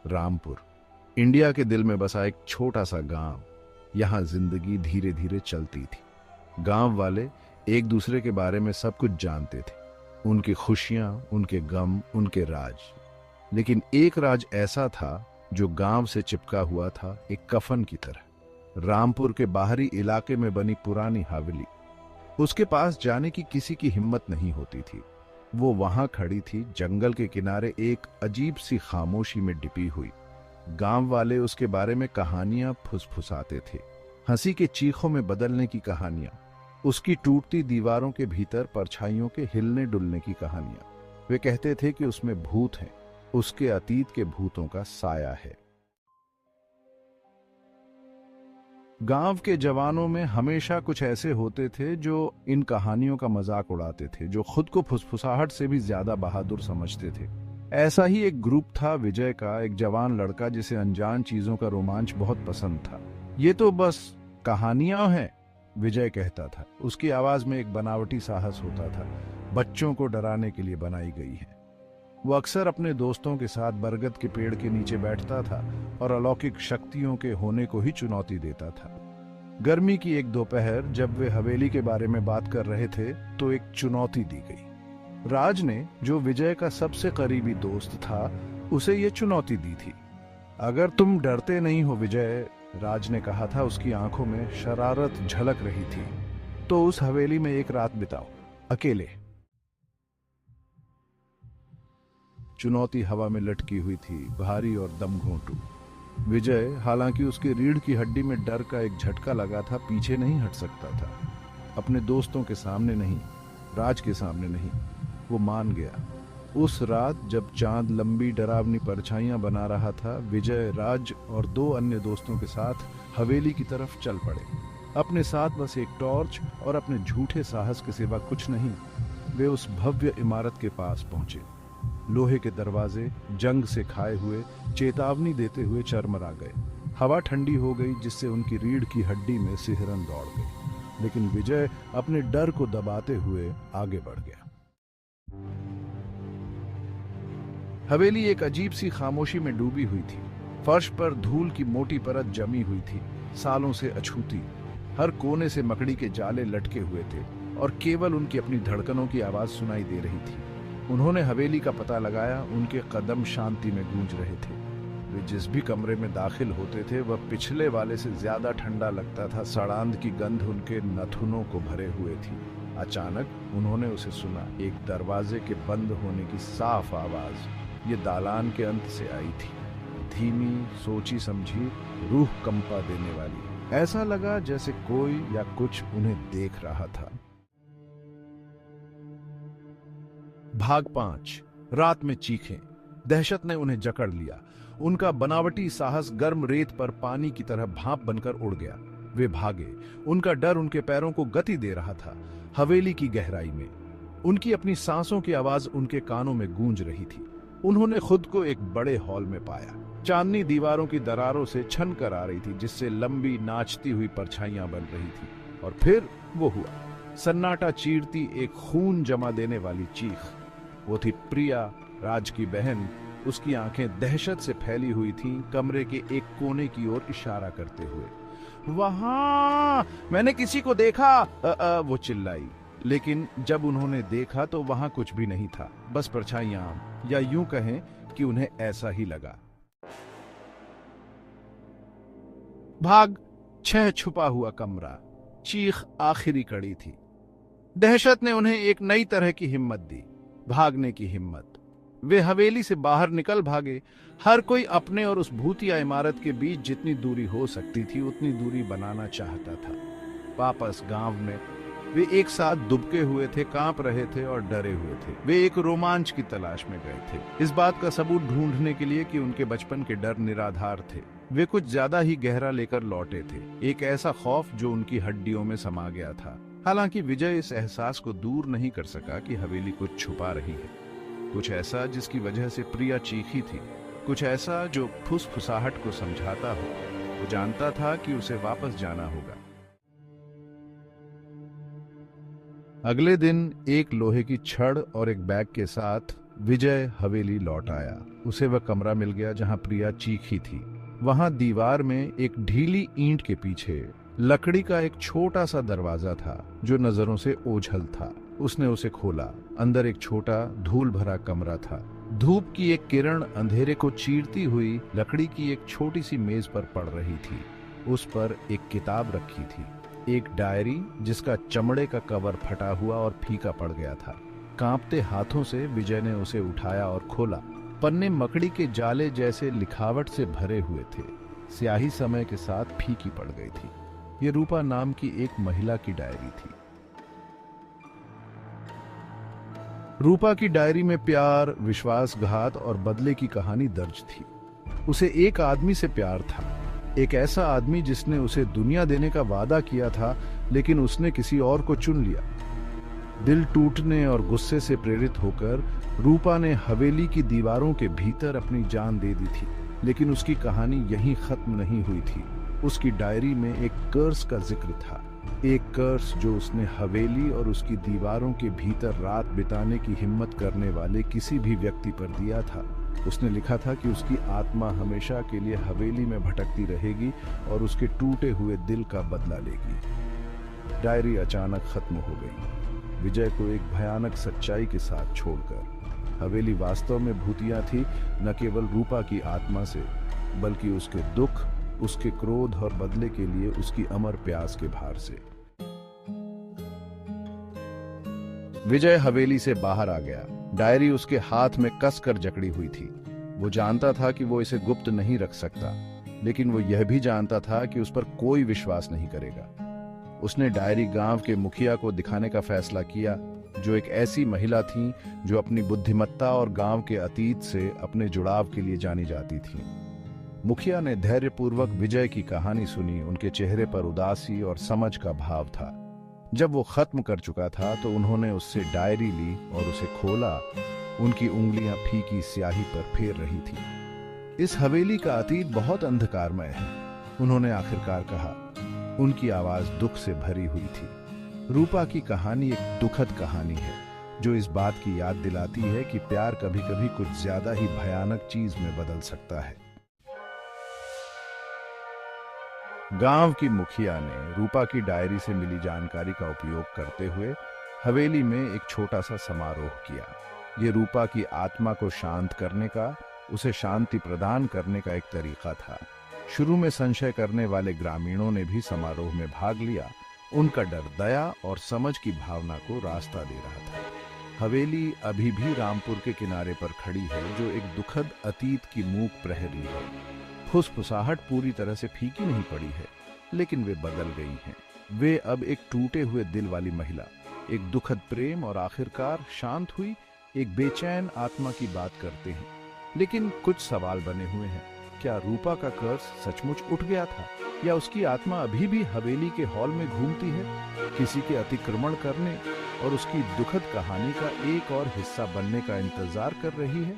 Rampur, India के दिल में बसा एक छोटा सा गांव। यहाँ जिंदगी धीरे धीरे चलती थी। गांव वाले एक दूसरे के बारे में सब कुछ जानते थे, उनकी खुशियां, उनके गम, उनके राज। लेकिन एक राज ऐसा था जो गांव से चिपका हुआ था, एक कफन की तरह। रामपुर के बाहरी इलाके में बनी पुरानी हवेली, उसके पास जाने की किसी की हिम्मत नहीं होती थी। वो वहां खड़ी थी, जंगल के किनारे, एक अजीब सी खामोशी में डिपी हुई। गांव वाले उसके बारे में कहानियां फुसफुसाते थे, हंसी के चीखों में बदलने की कहानियां, उसकी टूटती दीवारों के भीतर परछाइयों के हिलने डुलने की कहानियां। वे कहते थे कि उसमें भूत हैं, उसके अतीत के भूतों का साया है। गांव के जवानों में हमेशा कुछ ऐसे होते थे जो इन कहानियों का मजाक उड़ाते थे, जो खुद को फुसफुसाहट से भी ज्यादा बहादुर समझते थे। ऐसा ही एक ग्रुप था विजय का, एक जवान लड़का जिसे अनजान चीजों का रोमांच बहुत पसंद था। ये तो बस कहानियां हैं, विजय कहता था। उसकी आवाज में एक बनावटी साहस होता था, बच्चों को डराने के लिए बनाई गई है। वो अक्सर अपने दोस्तों के साथ बरगद के पेड़ के नीचे बैठता था और अलौकिक शक्तियों के होने को ही चुनौती देता था। गर्मी की एक दोपहर जब वे हवेली के बारे में बात कर रहे थे तो एक चुनौती दी गई। राज ने, जो विजय का सबसे करीबी दोस्त था, उसे ये चुनौती दी थी। अगर तुम डरते नहीं हो विजय, राज ने कहा था, उसकी आंखों में शरारत झलक रही थी, तो उस हवेली में एक रात बिताओ, अकेले। चुनौती हवा में लटकी हुई थी, भारी और दमघोंटू। विजय, हालांकि उसकी रीढ़ की हड्डी में डर का एक झटका लगा था, पीछे नहीं हट सकता था। अपने दोस्तों के सामने नहीं, राज के सामने नहीं। वो मान गया। उस रात जब चांद लंबी डरावनी परछाइयां बना रहा था, विजय, राज और 2 अन्य दोस्तों के साथ हवेली की तरफ चल पड़े। अपने साथ बस एक टॉर्च और अपने झूठे साहस के सिवा कुछ नहीं। वे उस भव्य इमारत के पास पहुंचे। लोहे के दरवाजे जंग से खाए हुए, चेतावनी देते हुए चरमरा गए। हवा ठंडी हो गई, जिससे उनकी रीढ़ की हड्डी में सिहरन दौड़ गई। लेकिन विजय अपने डर को दबाते हुए आगे बढ़ गया। हवेली एक अजीब सी खामोशी में डूबी हुई थी। फर्श पर धूल की मोटी परत जमी हुई थी, सालों से अछूती। हर कोने से मकड़ी के जाले लटके हुए थे और केवल उनकी अपनी धड़कनों की आवाज सुनाई दे रही थी। उन्होंने हवेली का पता लगाया, उनके कदम शांति में गूंज रहे थे। वे जिस भी कमरे में दाखिल होते थे वह पिछले वाले से ज्यादा ठंडा लगता था। सड़ांध की गंध उनके नथुनों को भरे हुए थी। अचानक उन्होंने उसे सुना, एक दरवाजे के बंद होने की साफ आवाज। ये दालान के अंत से आई थी, धीमी, सोची समझी, रूह कंपा देने वाली। ऐसा लगा जैसे कोई या कुछ उन्हें देख रहा था। भाग 5। रात में चीखें। दहशत ने उन्हें जकड़ लिया। उनका बनावटी साहस गर्म रेत पर पानी की तरह भाप बनकर उड़ गया। वे भागे। उनका डर उनके पैरों को गति दे रहा था। हवेली की गहराई में उनकी अपनी सांसों की आवाज उनके कानों में गूंज रही थी। उन्होंने खुद को एक बड़े हॉल में पाया। चांदनी दीवारों की दरारों से छन कर आ रही थी, जिससे लंबी नाचती हुई परछाइयां बन रही थी। और फिर वो हुआ, सन्नाटा चीरती एक खून जमा देने वाली चीख। वो थी प्रिया, राज की बहन। उसकी आंखें दहशत से फैली हुई थीं, कमरे के एक कोने की ओर इशारा करते हुए। वहां मैंने किसी को देखा, वो चिल्लाई। लेकिन जब उन्होंने देखा तो वहां कुछ भी नहीं था, बस परछाइयां, या यूं कहें कि उन्हें ऐसा ही लगा। भाग 6। छुपा हुआ कमरा। चीख आखिरी कड़ी थी। दहशत ने उन्हें एक नई तरह की हिम्मत दी, भागने की हिम्मत। वे हवेली से बाहर निकल भागे। हर कोई अपने और उस भूतिया इमारत के बीच जितनी दूरी हो सकती थी उतनी दूरी बनाना चाहता था। वापस गांव में वे एक साथ दुबके हुए थे, कांप रहे थे और डरे हुए थे। वे एक रोमांच की तलाश में गए थे, इस बात का सबूत ढूंढने के लिए कि उनके बचपन के डर निराधार थे। वे कुछ ज्यादा ही गहरा लेकर लौटे थे, एक ऐसा खौफ जो उनकी हड्डियों में समा गया था। हालांकि विजय इस एहसास को दूर नहीं कर सका कि हवेली कुछ छुपा रही है, कुछ ऐसा जिसकी वजह से प्रिया चीखी थी, कुछ ऐसा जो फुसफुसाहट को समझाता हो। वो जानता था कि उसे वापस जाना होगा। अगले दिन एक लोहे की छड़ और एक बैग के साथ विजय हवेली लौट आया। उसे वह कमरा मिल गया जहां प्रिया चीखी थी। वहां दीवार में एक ढीली ईंट के पीछे लकड़ी का एक छोटा सा दरवाजा था जो नजरों से ओझल था। उसने उसे खोला। अंदर एक छोटा धूल भरा कमरा था। धूप की एक किरण अंधेरे को चीरती हुई लकड़ी की एक छोटी सी मेज पर पड़ रही थी। उस पर एक किताब रखी थी, एक डायरी जिसका चमड़े का कवर फटा हुआ और फीका पड़ गया था। कांपते हाथों से विजय ने उसे उठाया और खोला। पन्ने मकड़ी के जाले जैसे लिखावट से भरे हुए थे। स्याही समय के साथ फीकी पड़ गई थी। ये रूपा नाम की एक महिला की डायरी थी। रूपा की डायरी में प्यार, विश्वासघात और बदले की कहानी दर्ज थी। उसे एक आदमी से प्यार था, एक ऐसा आदमी जिसने उसे दुनिया देने का वादा किया था, लेकिन उसने किसी और को चुन लिया। दिल टूटने और गुस्से से प्रेरित होकर रूपा ने हवेली की दीवारों के भीतर अपनी जान दे दी थी। लेकिन उसकी कहानी यहीं खत्म नहीं हुई थी। उसकी डायरी में एक कर्स का जिक्र था, एक कर्स जो उसने हवेली और उसकी दीवारों के भीतर रात बिताने की हिम्मत करने वाले किसी भी व्यक्ति पर दिया था। उसने लिखा था कि उसकी आत्मा हमेशा के लिए हवेली में भटकती रहेगी और उसके टूटे हुए दिल का बदला लेगी। डायरी अचानक खत्म हो गई, विजय को एक भयानक सच्चाई के साथ छोड़कर। हवेली वास्तव में भूतिया थी, न केवल रूपा की आत्मा से, बल्कि उसके दुख, उसके क्रोध और बदले के लिए उसकी अमर प्यास के भार से। विजय हवेली से बाहर आ गया। डायरी उसके हाथ में कसकर जकड़ी हुई थी। वो जानता था कि वो इसे गुप्त नहीं रख सकता, लेकिन वो यह भी जानता था कि उस पर कोई विश्वास नहीं करेगा। उसने डायरी गांव के मुखिया को दिखाने का फैसला किया, जो एक ऐसी महिला थी जो अपनी बुद्धिमत्ता और गांव के अतीत से अपने जुड़ाव के लिए जानी जाती थी। मुखिया ने धैर्यपूर्वक विजय की कहानी सुनी। उनके चेहरे पर उदासी और समझ का भाव था। जब वो खत्म कर चुका था तो उन्होंने उससे डायरी ली और उसे खोला। उनकी उंगलियां फीकी स्याही पर फेर रही थी। इस हवेली का अतीत बहुत अंधकारमय है, उन्होंने आखिरकार कहा। उनकी आवाज दुख से भरी हुई थी। रूपा की कहानी एक दुखद कहानी है, जो इस बात की याद दिलाती है कि प्यार कभी कभी कुछ ज्यादा ही भयानक चीज में बदल सकता है। गांव की मुखिया ने रूपा की डायरी से मिली जानकारी का उपयोग करते हुए हवेली में एक छोटा सा समारोह किया। ये रूपा की आत्मा को शांत करने का, उसे शांति प्रदान करने का एक तरीका था। शुरू में संशय करने वाले ग्रामीणों ने भी समारोह में भाग लिया। उनका डर दया और समझ की भावना को रास्ता दे रहा था। हवेली अभी भी रामपुर के किनारे पर खड़ी है, जो एक दुखद अतीत की मूक प्रहरी है। फुसफुसाहट पूरी तरह से फीकी नहीं पड़ी है, लेकिन वे बदल गई हैं। वे अब एक टूटे हुए दिल वाली महिला, एक दुखद प्रेम और आखिरकार शांत हुई एक बेचैन आत्मा की बात करते हैं। लेकिन कुछ सवाल बने हुए हैं। क्या रूपा का कर्ज सचमुच उठ गया था, या उसकी आत्मा अभी भी हवेली के हॉल में घूमती है, किसी के अतिक्रमण करने और उसकी दुखद कहानी का एक और हिस्सा बनने का इंतजार कर रही है?